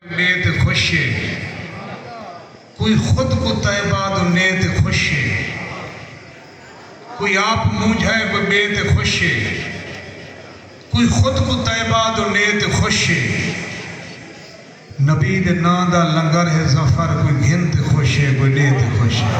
نیت خوش ہے، کوئی خود کو طیباد و نیت خوش ہے، کوئی آپ موجھائے کوئی بیت خوش ہے، کوئی خود کو طیباد و نیت خوش ہے، نبی دے نام دا لنگر ہے ظفر، کوئی گھنت خوش ہے کوئی نیت خوش ہے۔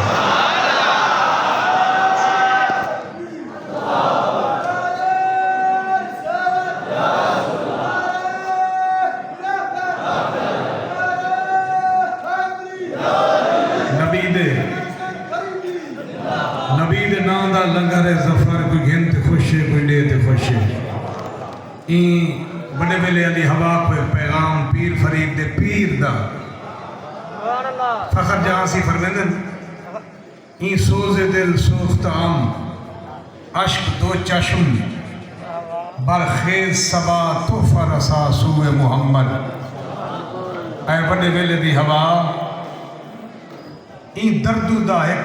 نبی دے نام دا لنگر ہے ظفر، کوئی گھنت خوش ہے کوئی نیت خوش ہے۔ این بڑے بلے علی ہوا کوئی پیغام پیر فرید دے پیر دا فخر جہاں سی فرمیندن این سوز دل سوخت عام عشق دو چشم برخیز صبا تحفہ رسا سوئے محمد۔ اے بڑے بلے دی ہوا این دردو دا ایک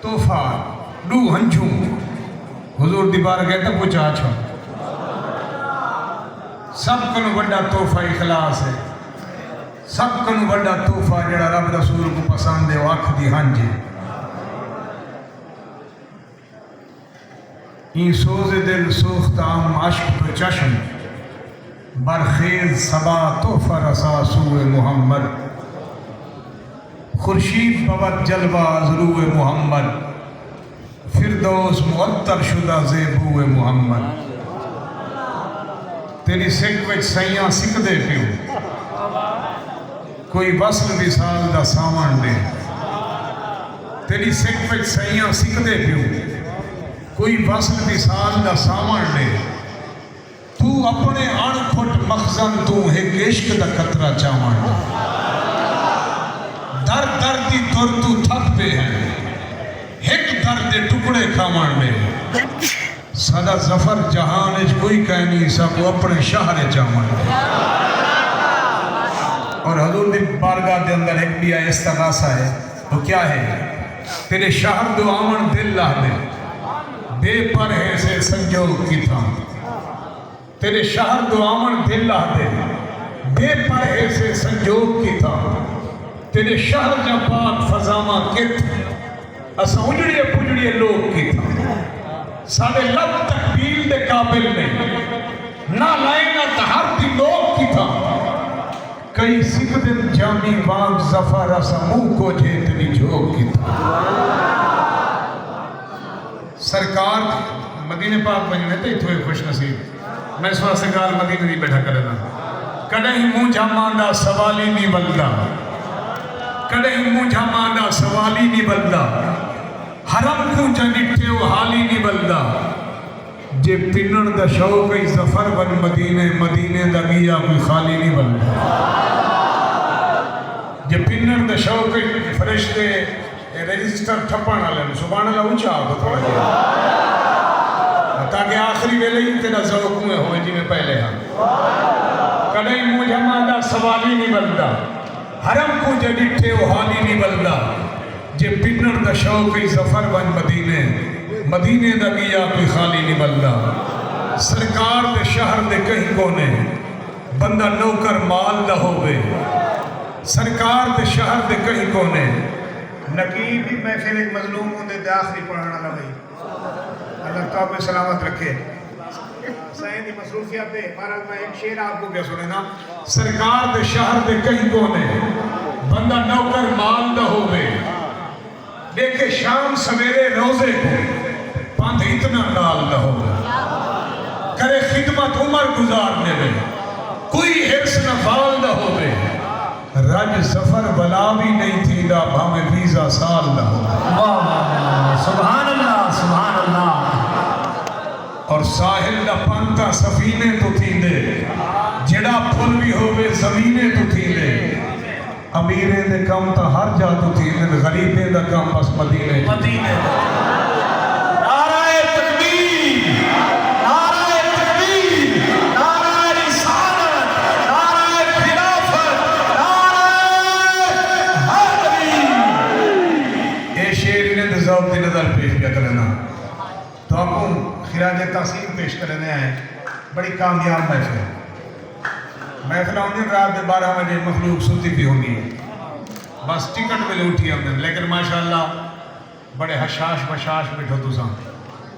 تحفہ دو ہنجوں حضور دی بار کہتا پوچھا چھو سب کنو بڑا تحفہ اخلاص ہے، سب کنو بڑا تحفہ جڑا رب رسول کو پسند ہے واقع دی ہنجے۔ این سوز دل سوخت عام عشق تو چشم برخیز صبا تحفہ رسا سوئے محمد۔ خورشید بود جلوہ ضروع محمد، فردوس معطر شدہ زیبو محمد۔ تیری سکھ وچ سیاں سکھ دے پیو کوئی وصل وصال دا سامان دے، تیری سکھ وچ سیاں سکھ دے پیو کوئی وصل وصال دا سامان دے۔ تو اپنے اڑ کھٹ مخزن تو ایک عشق دا قطرہ چامان دے، در در دی تر تو تھک پہ ہیں ایک در دے ٹکڑے کھامان دے۔ صدا ظفر جہان اچ کوئی کہنی سب اپنے شہر چامان دے۔ اور حضور دی بارگاہ دے اندر ایک بھی استغاثہ ہے، وہ کیا ہے؟ تیرے شہر دو آمن دل لاہ دے بے پر ہے سے سنجوگ کی تھا، تیرے شہر دو آمن دل لاہ دے بے پر ہے سے سنجوگ کی تھا، تیرے شہر جا پاک فضامہ کت اسا اجڑیے پجڑیے لوگ کی تھا، سارے لب تکبیل دے قابل میں نہ لائے نہ تہر دی لوگ کی تھا، کئی سکھ دن جامی وانگ ظفر اسا منہ کو جیتنی جھوک کی تھا۔ سرکار مدینہ پاک بننے تے تھوئے خوش نصیب میں اس واسطے گال مدینہ دی بیٹھا کرنا کڑے ہی منہ جاماندہ سوالی نہیں بلدہ، کڑے ہی منہ جاماندہ سوالی نہیں بلدہ، حرم کو جنٹے و حالی نہیں بلدہ، جے پنن دا شوق ای ظفر بن مدینے دا گیا کوئی خالی نہیں بلدہ، جے پنن دا شوق ای فرشتے رجسٹر ٹھپانا لیں سبحان اللہ اونچا آگا تھوڑا جائے تاکہ آخری ویلے ہی تیرا ذوق میں ہوئے جی میں پہلے ہاں کڑے مجھے ماندہ سوالی نہیں بلدہ، حرم کو جنٹے و حالی نہیں بلدہ، جے پنن دا شوق ای ظفر بن مدینے دا گیا کوئی خالی نہیں بلدہ۔ سرکار دے شہر دے کہیں کونے بندہ نوکر مال دا ہوئے، سرکار دے شہر دے کہیں کونے نقیب بھی محفل ایک مظلوم ہوندے دے آخری پڑھانا لگئی، اللہ تعالیٰ سلامت رکھے۔ سائن دی مصروفیات دے مہاراج میں ایک شعر آپ کو کیا سنے نا، سرکار دے شہر دے کہیں کونے بندہ نوکر مال دا ہوئے، دیکھے شام سویرے روزے کو پاندھ اتنا نال نہ ہوئے، کرے خدمت عمر گزارنے میں کوئی حرص نفال نہ ہوئے، رج سفر بلا بھی نہیں تھی دا بھامے ویزا سال نہ ہوئے۔ سبحان اللہ سبحان اللہ۔ اور ساحل دا پانتا سفینے تو تھی دے، جڑا پھل بھی ہوئے زمینے تو تھی دے، امیرے دے کم تا ہر جا تو تھی دے، غریبے دا کم بس مدینے۔ نعرہ تکبیر، نعرہ تکبیر، نعرہ رسالت، نعرہ خلافت، نعرہ حیدری۔ اے شعر انہیں دے ذوق دی نظر پیش کیا کرنا تو آپ کو خراج تحسین پیش کرنے ہیں، بڑی کامیاب محفل۔ محفل آؤں رات دے 12 بجے مخلوق ستی بھی ہونی ہے بس ٹکٹ ملے اٹھی ہم لیکن ماشاءاللہ بڑے حشاش بشاش بیٹھو تو ساں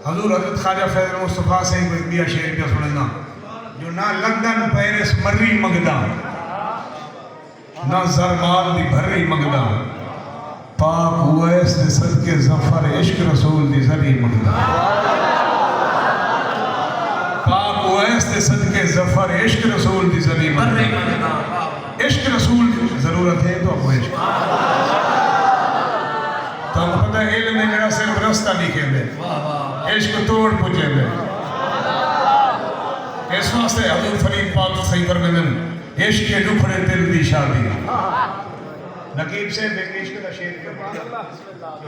حضور حضرت خواجہ فیض مصطفیٰ سے کوئی بیا شعر پہ سننا جو نہ لندن پیرس مری مگدا نہ زرمال دی بھری مگدا پاک اویس دے صدقے ظفر عشق رسول دی زری مگدا پاک اویس دے صدقے ظفر عشق رسول دی زری مگدا عشق رسول ضرورت ہے تو آپ کو عشق تو ہم پتہ ہے علم میں جڑا صرف رستہ لکھیں دے عشق توڑ پوچھیں دے اس واسطے حضور فرید پاک صحیح فرمیدن عشق کے ڈکھڑے دل دی شادی نقیب سے بے عشق دا شیر جو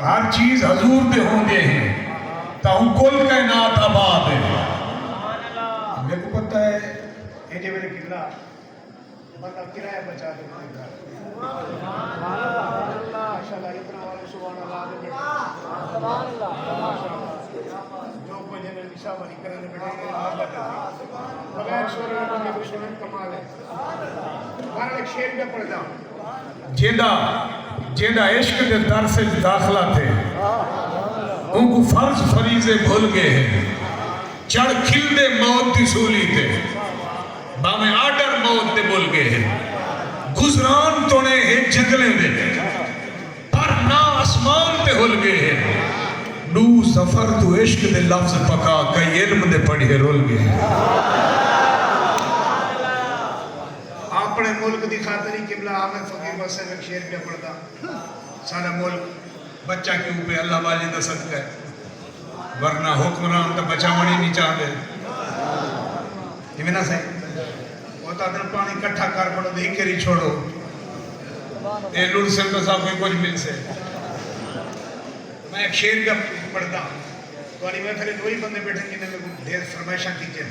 ہر چیز حضور دے ہوں دے ہیں تاہم کل کائنات آباد ہے میرے کو پتہ ہے یہ جو میرے قبلہ بندہ کرایہ بچا دے ماشاءاللہ اتنا والے سبحان اللہ دے بیٹھے جو کوئی جنہیں نشاہ بنی کرنے بیٹھے بغیر شور میں بندے کو سنن کمال ہے بارہ ایک شیر میں پڑھ جاؤں جیدہ عشق دے در سے داخلہ تھے ان کو فرض فریضے بھول گئے ہیں چڑھ کھل دے موت دی سولی تھے بامے آڈر موت دے بول گئے ہیں گزران تونے ہیں جنگلے دے پر نا اسمان تے ہل گئے ہیں نو سفر تو عشق دے لفظ پکا کئی علم دے پڑھے رول گئے ہیں اپنے ملک دی خاطری قبلہ آمد فقیر بس سے ایک شیر پہ پڑھتا سارا ملک بچہ کے اوپر اللہ والی دا صدقہ ہے ورنہ حکمران تا بچہ منی نہیں چاہ دے یہ میں نہ صحیح ہوتا دن پانی کٹھا کر پڑھو دے کری چھوڑو اے لڑ سے تو صاحب کوئی کچھ مل سے میں ایک شیر کا پڑھتا ہوں تو انہی میں پھر دوئی بندے بیٹھیں جنہیں میں ڈھیر فرمائشاں کیجئے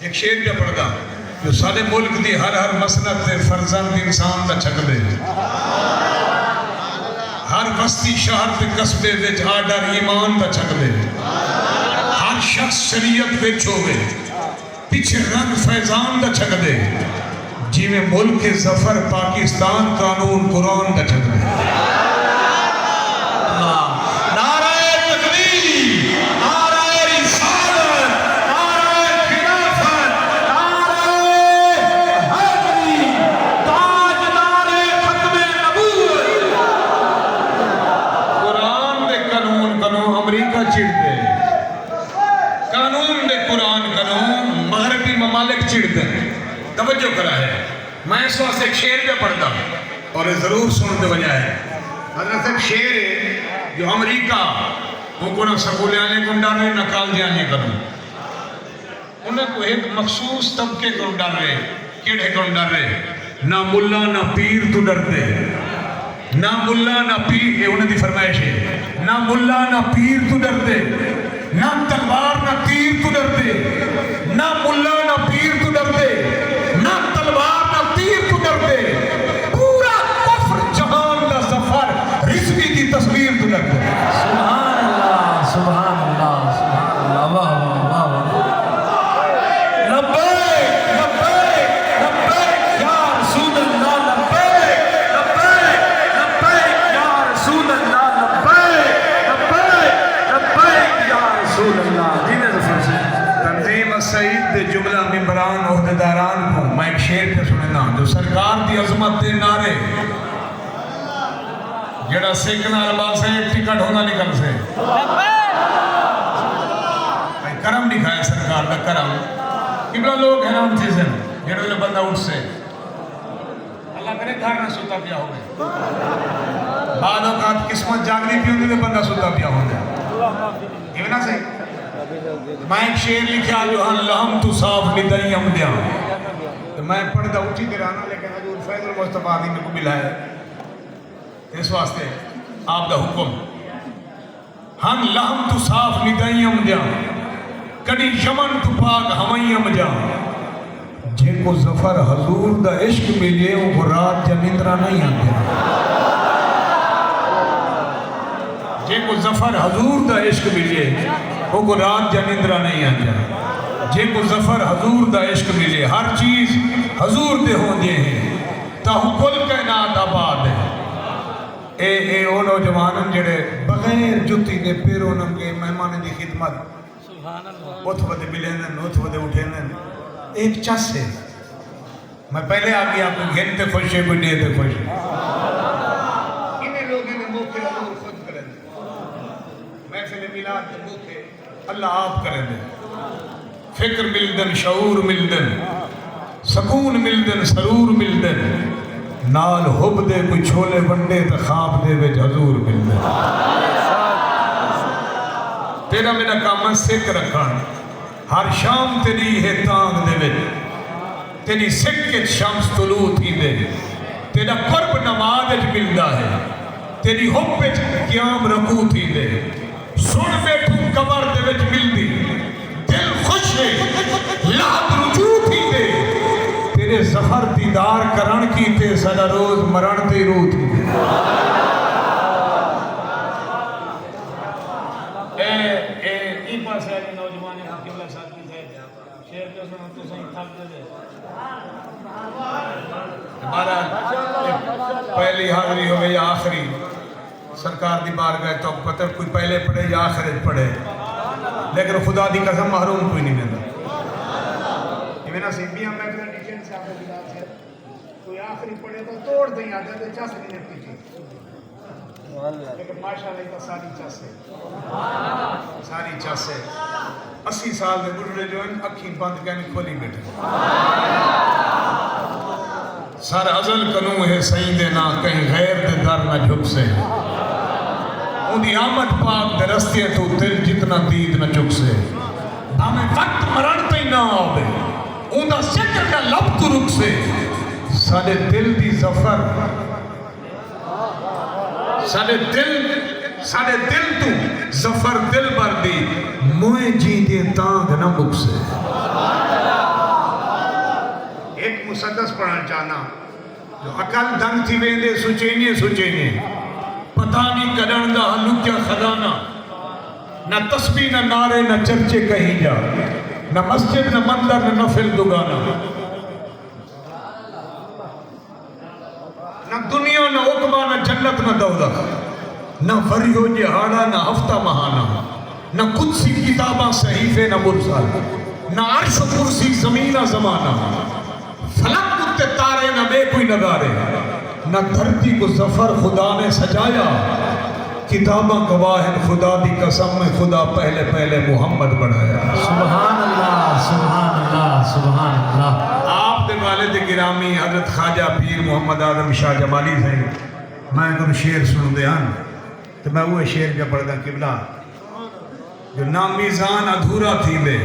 ایک شیر کا پڑھتا جو سارے ملک دی ہر مسنت تے فرزند انسان دا چھک دے ہر بستی شہر تے قصبے وچ آڈر ایمان دا چھک دے ہر شخص شریعت وچ ہوئے پیچھے رنگ فیضان دا چھک دے جی میں ملک ظفر پاکستان قانون قرآن دا چھک دے توجہ کرا ہے میں اس واسطے ایک شعر پہ پڑھتا اور ضرور سنتے وجہ ہے حضرت ایک شعر ہے جو امریکہ وہ کو نہ سکولے آنے کو ڈر رہے نہ کالجے آنے کروں انہیں کو ایک مخصوص طبقے کو ڈر رہے کیڑے کو ڈر رہے نہ ملا نہ پیر تو ڈرتے نہ ملا نہ پیر یہ انہیں دی فرمائش ہے نہ ملا نہ پیر تو ڈرتے نہ تلوار نہ تیر تو ڈرتے نہ ملا نہ پیر تو ڈرتے نہ تلوار نہ تیر تو ڈرتے پورا کفر جہان کا ظفر رزقی کی تصویر تو ڈرتے سبحان اللہ سبحان اللہ سبحان اللہ واہ واہ واہ لبیک لبیک لبیک یا رسول اللہ لبیک لبیک لبیک یا رسول اللہ لبیک لبیک لبیک یا رسول اللہ جینے ظفر سے تنظیم السعید دے جملہ ممبران عہدیداران کو میں ایک شعر پہ سننا جو سرکار دی عظمت دے نعرے جڑا سکھنا البا سے ٹکٹ ہونا نکل سے بھائی کرم دکھایا سرکار کا کرم قبلہ لوگ ہیں نا ان چیزیں جڑے لے بندہ اٹھ سے اللہ کرے گھر نہ سوتا پیا ہو گئے بعد اوقات قسمت جاگنی پی ہوندی تو بندہ سوتا پیا ہو گیا یہ نا صحیح میں ایک شعر لکھا جو ہاں لہم تو صاف ندائی ہم دیا تو میں پڑھتا اٹھی درانا لیکن حضور فیض المصطفیٰ نے کو ملا ہے اس واسطے آپ دا حکم ہم لہم تو صاف ندائی ہم دیا کڑی یمن تو پاک ہمیں ہم جا جے کو ظفر حضور دا عشق ملے وہ رات جا نندرہ نہیں آتے جے کو ظفر حضور دا عشق ملے وہ کو رات جا نندرہ نہیں آتے جے کو ظفر حضور دا عشق ملے ہر چیز حضور دے ہوں دے ہیں تاہو کل کائنات آباد ہے اے او نوجوانن جڑے بغیر جتی دے پیروں ننگے مہمان دی خدمت اتھ ودے ملینن اتھ ودے اٹھینن ایک چس ہے میں پہلے آگے آپ کو گھنتے خوش ہے کوئی دیتے خوش ہے انہیں لوگوں نے موقع حضور خود کریں دے محفل میلاد کے موقع اللہ آپ کریں دے فکر ملدن شعور ملدن سکون ملدن سرور ملدن نال حب دے کوئی چھولے بنڈے تا خواب دے وچ حضور ملدن تیرا میرا کام سکھ رکھان ہر شام تیری ہے تانگ دے وچ تیری سکت شمس طلوع تھی دے تیرا قرب نماز وچ ملدا ہے تیری حب وچ قیام رکوع تھی دے سن بیٹھوں قبر دے وچ ملدی دل خوش ہے لحظ رجوع تھی دے تیرے ظفر دیدار کرن کی تے سدا روز مرن تے روح تھی دے ای پاس ہے نوجوانے قبلہ صاحب کی ہے شیر کے سنو تو صحیح تھک دے ہمارا پہلی حاضری ہو گئی آخری سرکار دی بارگاہ تو پتہ کوئی پہلے پڑھے یا آخر پڑھے لیکن خدا دی قسم محروم کوئی نہیں ملتا یہ میرا سیدھی ہم میں ڈیشن سے آگے بلا سے کوئی آخری پڑھے تو توڑ دیں آجا دے چاس نہیں پیچھے لیکن ماشاءاللہ کا ساری چاس ہے ساری چاس ہے 80 سال دے بڑھڑے جو ہیں اکھی بند کہنی کھولی بیٹھے سر ازل کنوں ہے سیدے نہ کہیں غیر دے در نہ جھک سے ان دی آمد پاک دے رستے تو دل جتنا دید نہ چک سے ہمیں وقت مرن تے نہ آوے ان دا سکر کا لب تو رک سے سارے دل دی ظفر سارے دل تو ظفر دل بر دی موئے جی دے تانگ نہ مک سے ایک مسدس پڑھنا چاہنا جو عقل دنگ تھی ویندے سچینیے پتہ نہیں کڑن دا لکیا خزانہ نہ تسبیح نہ نعرے نہ چرچے کہیں جا نہ مسجد نہ مندر نہ نفل دگانا نہ دنیا نہ عقبہ نہ جنت نہ دولت نہ وریو جہاڑا نہ ہفتہ مہانہ نہ قدسی کتابہ صحیفے نہ مرسل نہ عرش و کرسی زمینہ زمانہ فلک کتے تارے نہ بے کوئی نگارے نہ دھرتی کو ظفر خدا نے سجایا کتابہ گواہن خدا دی قسم میں خدا پہلے محمد بڑھایا سبحان اللہ سبحان اللہ سبحان اللہ آپ دے والد گرامی حضرت خواجہ پیر محمد اعظم شاہ جمالی سے میں ان شعر سن دے ہن تو میں وہ شعر پہ پڑھ دا قبلہ جو نام میزان ادھورا تھی دے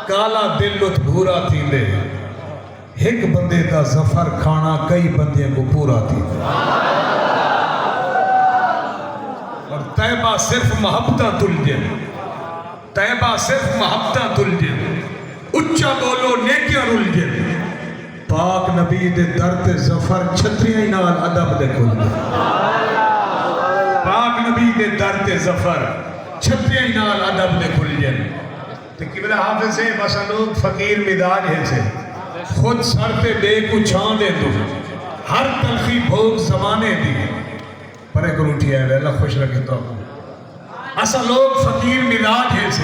کالا دل لت بھورا تھی دے ایک بندے دا ظفر کھانا کئی بندے کو پورا تھی دے اور طیبہ صرف محبتہ تلجن طیبہ صرف محبتہ تلجن اچھا بولو نیکیاں رلجن پاک نبی دے درد ظفر چھتریاں نال ادب دے کھل دے پاک نبی دے درد ظفر چھتریاں نال ادب دے کھل جن تو قبلہ حافظ سے بس لوگ فقیر مزاج ہے سے خود سر تے بے کو چھان دے دو ہر تلخی بھوگ زمانے دی پر ایک روٹی ہے اللہ خوش رکھے تو ایسا لوگ فقیر مزاج ہے سے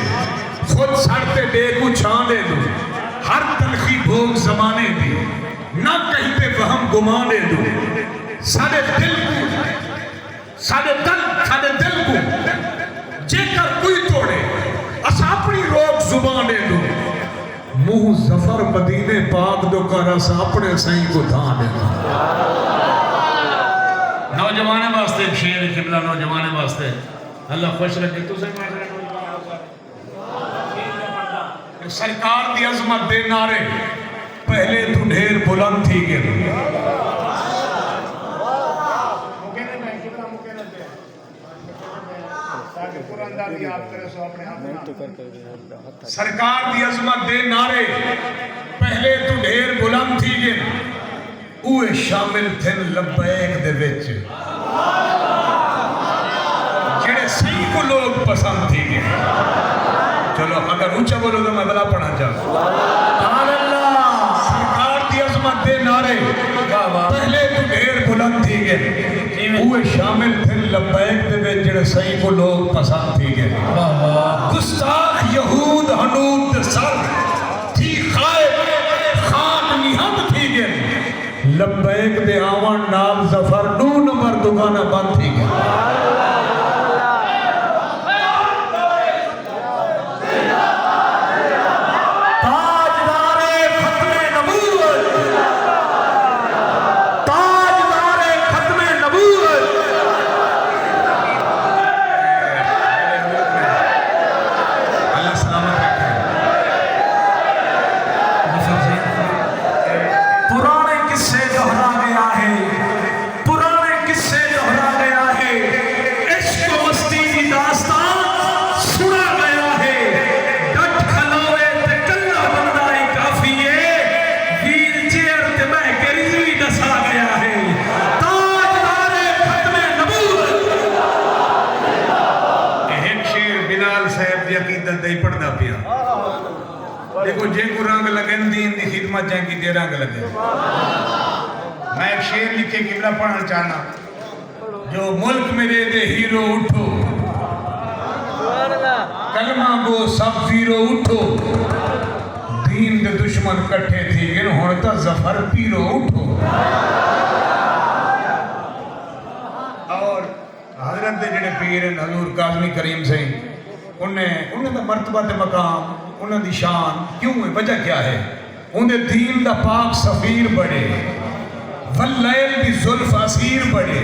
خود سر تے بے کو چھان دے دو ہر تلخی بھوگ زمانے دی نہ کہیں پہ وہم گمان دے دو سارے دل کو جے کر کوئی توڑے اس اپنی روک زبان دے دو منہ ظفر مدینے پاک دو کر اس اپنے سائیں کو دھان دے دو نوجوانے واسطے ایک شعر قبلہ نوجوانے واسطے اللہ خوش رکھے تو سے سرکار دی عظمت دے نعرے پہلے تو ڈھیر بلند تھی گئے سرکار دی عظمت دے نعرے پہلے تو ڈھیر بلند تھی گئے اوہ شامل تھن لبیک دے وچ جڑے صحیح کو لوگ پسند تھی گئے چلو اگر اونچا بولو تو میں بلا پڑھا چاہوں. سبحان اللہ. سرکار دی عظمت دے نعرے پہلے تو ڈھیر بلند تھی گئے. وہ شامل تھے لبیک دے وچ جڑے صحیح کو لوگ پسند تھی گئے. گستاخ یہود حنود دے سر تھی خائب خان نہت تھی گئے. لبیک دے آون نال ظفر 2 نمبر دکانہ بند تھی گئے. دیکھو جے کو رنگ لگن دین دی خدمت جائیں کی دے رنگ لگے. میں ایک شعر لکھے قبلہ پڑھنا چاہنا. جو ملک میرے دے ہیرو اٹھو کلمہ گو سب زیرو اٹھو دین دے دشمن کٹھے تھی گن ہوتا ظفر پیرو اٹھو. اور حضرت دے جڑے پیر ہیں حضور کاظمی کریم سے انہیں دا مرتبہ دے مقام انہیں دی شان کیوں ہے وجہ کیا ہے. انہیں دین دا پاک سفیر بڑے واللیل دی ظلف اسیر بڑے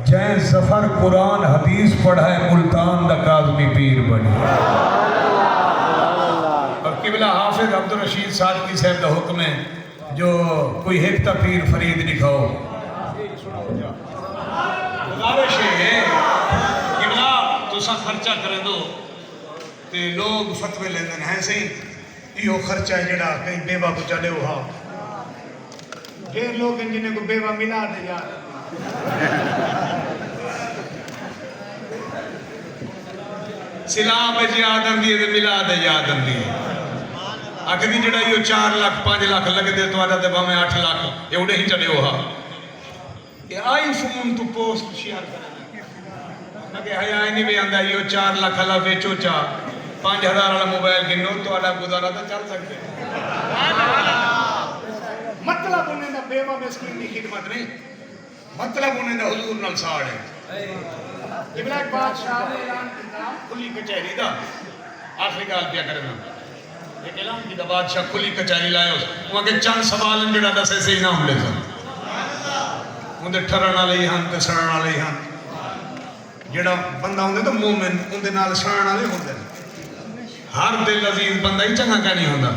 جائیں ظفر قرآن حدیث پڑھا ہے ملتان دا کاظمی پیر بڑے. اور قبلہ حافظ عبدالرشید صادقی صاحب دا حکم ہے جو کوئی ہکتا پیر فرید لکھاؤ گزارش ہے قبلہ تو سا خرچہ کریں دو تے لوگ فتوے لیندن ہیں صحیح یہ خرچہ ہے جڑا کہیں بیوہ کو چلے ہوا ڈھیر لوگ ہیں جنہیں کو بیوہ ملا دے یار. سلام جی آدم دیئے دے ملا دے یادم دیئے اکھدی جڑا یہ 4 لاکھ 5 لاکھ لگ دے تو آدھا دے میں 8 لاکھ یہ اڑے ہی چلے ہوا. یہ آئی فون تو پوسٹ شیئر کرنے لگے ہائی آئی نہیں بھی آندھا یہ 4 لاکھ اللہ بیچو 5,000 والا موبائل کی نوٹ تو آدھا گزارا تو چل سکتے. مطلب انہیں دا بیوہ مسکین کی خدمت نہیں مطلب انہیں دا حضور نال ساڑ ہے. قبلہ ایک بادشاہ نے اعلان کیتا کھلی کچہری دا آخری گال پیا کرنا ایک اعلان کیتا بادشاہ کھلی کچہری لائے وہاں کے چند سوال جڑا دس ایسے ہی نام لے سن اندھے ٹھرن والے ہی ہن تے سڑن والے ہی ہن. جڑا بندہ ہوندے تو مومن اندھے نال سڑن والے ہوندے ہر دل عزیز بندہ ہی چنگا کہ نہیں ہوندا.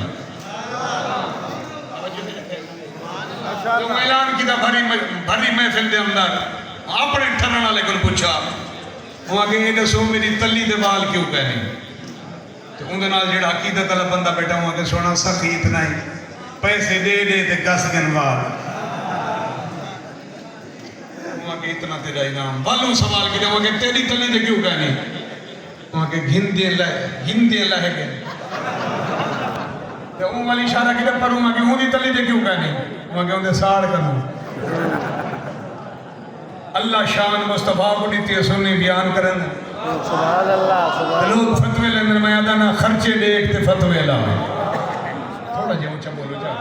تو اعلان کیتا بھری محفل دے اندر اپنے ٹھرن والے کو پوچھا وہاں کہ یہ دسو میری تلی دے وال کیوں پہنی تو اندھے نال جڑا عقیدت والا بندہ بیٹھا وہاں کہ سونا سخیت نہیں پیسے دے دے تے گس گن وال وہاں کہ اتنا تیرا انعام والوں سوال کیتا وہاں کہ تیری تلی دے کیوں پہنی وہاں کہ گھندے لہے گئے تو اون والی اشارہ کیتا پر وہاں کہ ہوں دی تلی دے کیوں پہنی وہاں کہ اندھے ساڑ کروں. اللہ شان مصطفیٰ کو دیتی ہے سنی بیان کرن سبحان اللہ لوگ فتوے لیندر میں آدھا نہ خرچے دیکھتے فتوے لا تھوڑا جی اونچا بولو جا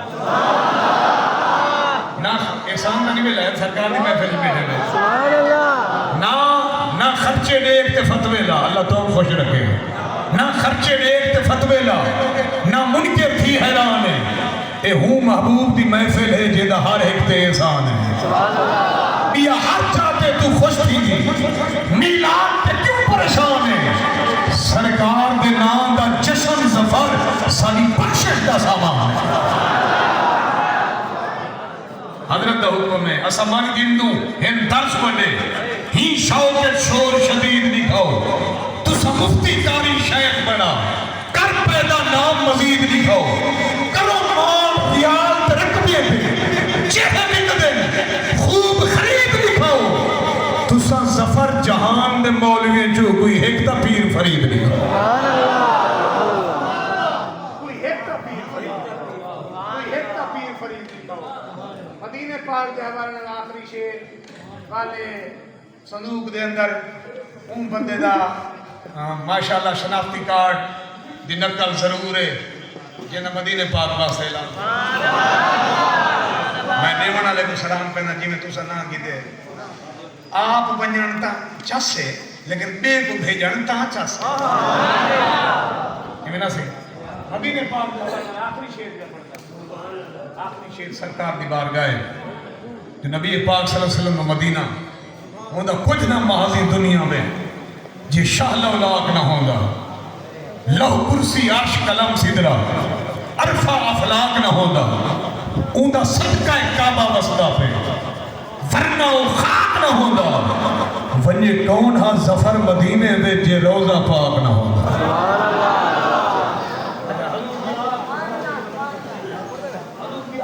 نہ احسان نہ نہیں ملا ہے سرکار نے محفل میں دے سبحان اللہ نہ خرچے دیکھتے فتوے لا اللہ تو خوش رکھے نہ خرچے دیکھتے فتوے لا نہ منکر تھی حیران ہے اے ہوں محبوب دی محفل ہے جیدہ ہر ایک تے احسان ہے. سبحان اللہ یا ہر چاہتے تو خوش تھی گی میلاد تے کیوں پریشان ہے سرکار دے نام دا جشن ظفر ساری بخشش دا سامان ہے. حضرت دا حکم ہے اسمان گندو ہن درس بڑے ہی شوق شور شدید دکھاؤ تو سا مفتی کاری شیخ بڑا کر پیدا نام مزید دکھاؤ کرو مال خیال ترقبیے پہ چہہ بک دن خوب خرید دکھاؤ تو سا ظفر جہان دے مولوی جو کوئی ہکتا پیر فرید دکھاؤ. سبحان اللہ پاک دے حوالے نال آخری شیر والے صندوق دے اندر اون بندے دا ماشاءاللہ شناختی کارڈ دی نقل ضرور ہے جنہیں مدینے پاک واسطے اعلان میں دیوان علیہ السلام پہنا جی میں تُسا نہ کی دے آپ بنجن تا چاسے لیکن بے کو بھیجن تا چاسے یہ نہ سے مدینے پاک دا آخری شیر دیا پڑھتا آخری شیر سرکار دی بارگاہ جو نبی پاک صلی اللہ علیہ وسلم مدینہ ہوندہ کچھ نہ محاذی دنیا میں جی شاہ لولاک نہ ہوندہ لہو کرسی عرش کلم صدرہ عرفہ افلاک نہ ہوندہ اوندہ صدقہ کعبہ وسطہ پہ ورنہ و خاک نہ ہوندہ ونجے کون ہاں زفر مدینے میں جے روزہ پاک نہ ہوندہ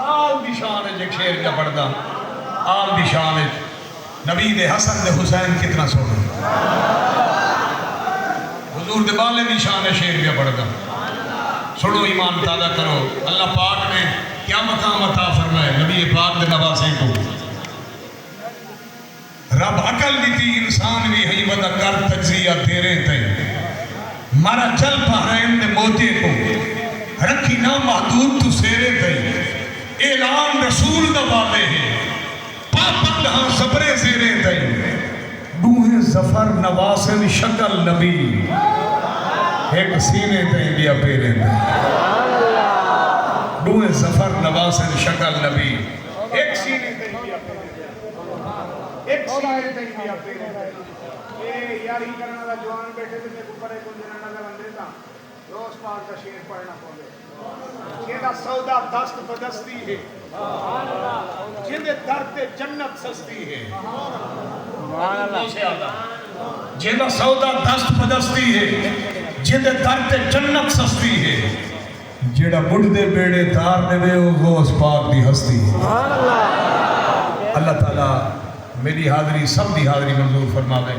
آل بھی شان ہے جے شیر کا پڑھدا آل بھی شان ہے نبی دے حسن دے حسین کتنا سوڑا حضور دے بالے بھی شان شیر بھی پڑھتا سڑو ایمان تازہ کرو اللہ پاک نے کیا مقام عطا فرمائے نبی پاک دے نواسے کو رب عقل دیتی انسان بھی ہی ودا کر تجزیہ تیرے تے مارا چل پہرین دے موجے کو رکھی نہ محدود تو سیرے تے اعلان رسول دا والے ہیں پاپت ہاں صبرے زیرے تے دوہیں زفر نواسن شکل نبی ایک سینے تے بیا پیرے تے دوہیں زفر نواسن شکل نبی ایک سینے تے بیا پیرے تے ایک سینے تے بیا پیرے تے اے یاری کرنا دا جوان بیٹھے تے میں اوپر ایک جنانا دا بندے تا روز پاک کا شیر پڑھنا پڑے جیدہ سودا دست بدستی ہے جیدے درد جنت سستی ہے جیدہ سودا دست بدستی ہے جیدے درد جنت سستی ہے جیڑا بڑھدے بیڑے دار دے وہ غوث پاک دی ہستی ہے اللہ تعالیٰ میری حاضری سب دی حاضری منظور فرماوے